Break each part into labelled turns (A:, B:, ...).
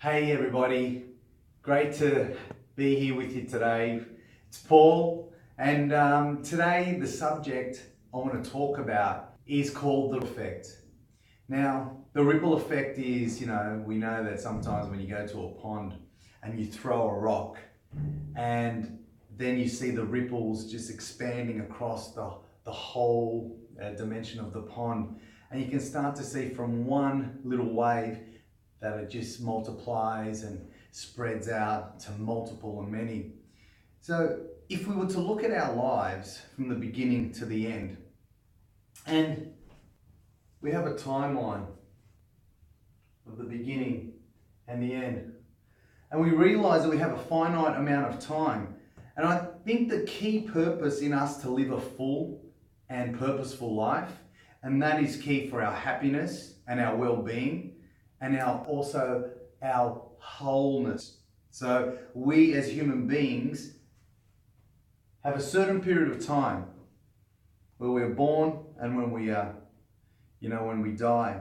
A: Hey everybody, great to be here with you today. It's Paul, and today the subject I want to talk about is called the effect. Now, the ripple effect is, we know that sometimes when you go to a pond and you throw a rock and then you see the ripples just expanding across the whole dimension of the pond, and you can start to see from one little wave that it just multiplies and spreads out to multiple and many. So if we were to look at our lives from the beginning to the end, and we have a timeline of the beginning and the end, and we realize that we have a finite amount of time, and I think the key purpose in us to live a full and purposeful life, and that is key for our happiness and our well-being, and also our wholeness. So we as human beings have a certain period of time where we're born and when we when we die,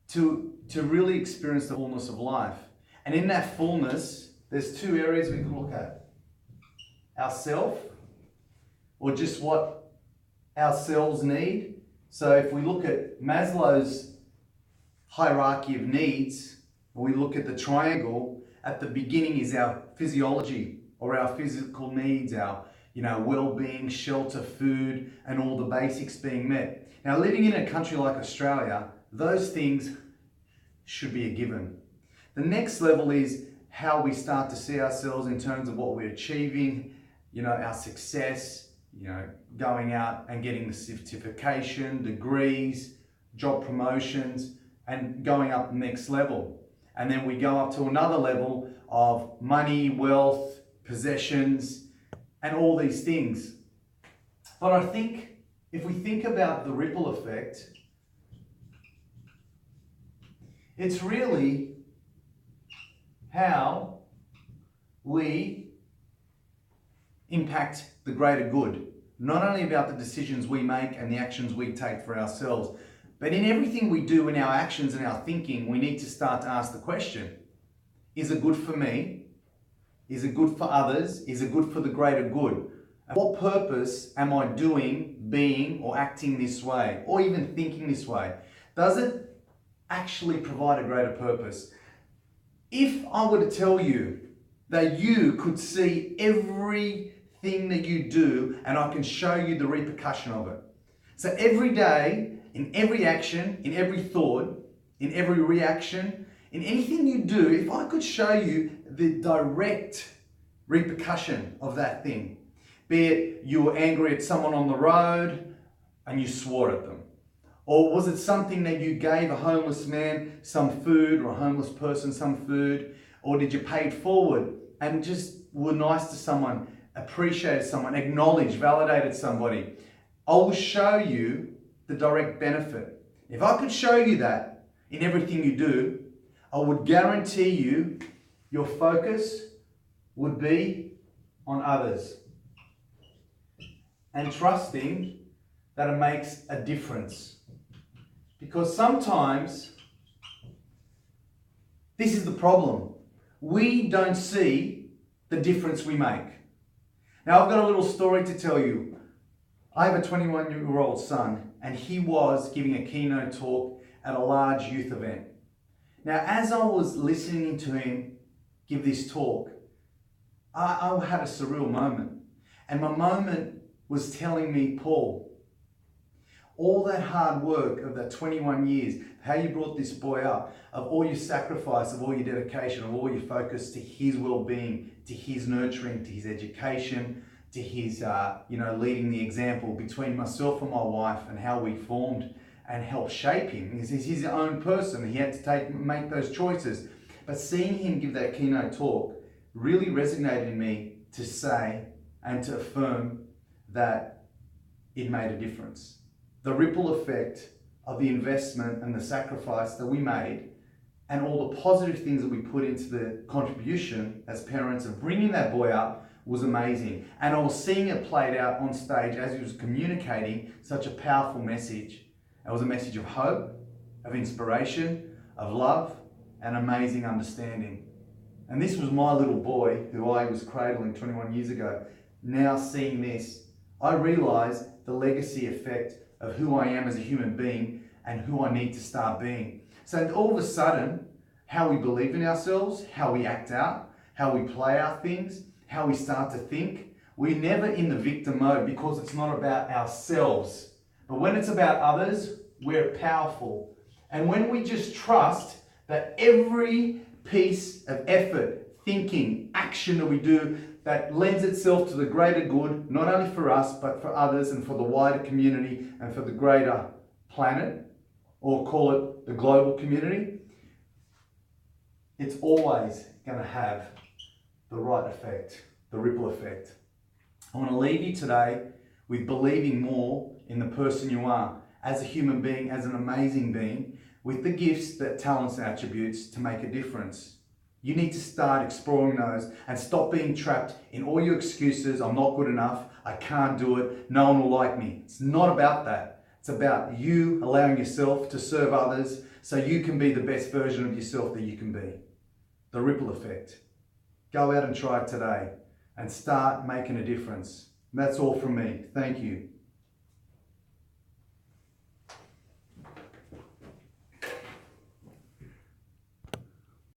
A: to really experience the fullness of life. And in that fullness, there's two areas we can look at: ourself, or just what our cells need. So if we look at Maslow's hierarchy of needs, we look at the triangle. At the beginning is our physiology, or our physical needs, our well-being, shelter, food, and all the basics being met. Now, living in a country like Australia, those things should be a given. The next level is how we start to see ourselves in terms of what we're achieving, our success, going out and getting the certification, degrees, job promotions, and going up the next level. And then we go up to another level of money, wealth, possessions, and all these things. But I think if we think about the ripple effect, it's really how we impact the greater good. Not only about the decisions we make and the actions we take for ourselves, but in everything we do, in our actions and our thinking, we need to start to ask the question: is it good for me? Is it good for others? Is it good for the greater good? And what purpose am I doing, being, or acting this way, or even thinking this way? Does it actually provide a greater purpose? If I were to tell you that you could see everything that you do and I can show you the repercussion of it. So every day, in every action, in every thought, in every reaction, in anything you do, if I could show you the direct repercussion of that thing, be it you were angry at someone on the road and you swore at them, or was it something that you gave a homeless man some food, or a homeless person some food, or did you pay it forward and just were nice to someone, appreciated someone, acknowledged, validated somebody? I will show you the direct benefit. If I could show you that in everything you do, I would guarantee you your focus would be on others and trusting that it makes a difference. Because sometimes this is the problem. We don't see the difference we make. Now, I've got a little story to tell you. I have a 21-year-old son, and he was giving a keynote talk at a large youth event. Now, as I was listening to him give this talk, I had a surreal moment. And my moment was telling me, Paul, all that hard work of that 21 years, how you brought this boy up, of all your sacrifice, of all your dedication, of all your focus to his well-being, to his nurturing, to his education, to his, leading the example between myself and my wife, and how we formed and helped shape him. He's his own person. He had to make those choices. But seeing him give that keynote talk really resonated in me to say and to affirm that it made a difference. The ripple effect of the investment and the sacrifice that we made, and all the positive things that we put into the contribution as parents of bringing that boy up, was amazing. And I was seeing it played out on stage as he was communicating such a powerful message. It was a message of hope, of inspiration, of love, and amazing understanding. And this was my little boy who I was cradling 21 years ago. Now seeing this, I realise the legacy effect of who I am as a human being and who I need to start being. So all of a sudden, how we believe in ourselves, how we act out, how we play our things, how we start to think, we're never in the victim mode because it's not about ourselves. But when it's about others, we're powerful. And when we just trust that every piece of effort, thinking, action that we do that lends itself to the greater good, not only for us, but for others and for the wider community and for the greater planet, or call it the global community, it's always going to have the right effect, the ripple effect. I want to leave you today with believing more in the person you are as a human being, as an amazing being, with the gifts, the talents and attributes to make a difference. You need to start exploring those and stop being trapped in all your excuses. I'm not good enough. I can't do it. No one will like me. It's not about that. It's about you allowing yourself to serve others so you can be the best version of yourself that you can be. The ripple effect. Go out and try it today and start making a difference. And that's all from me. Thank you.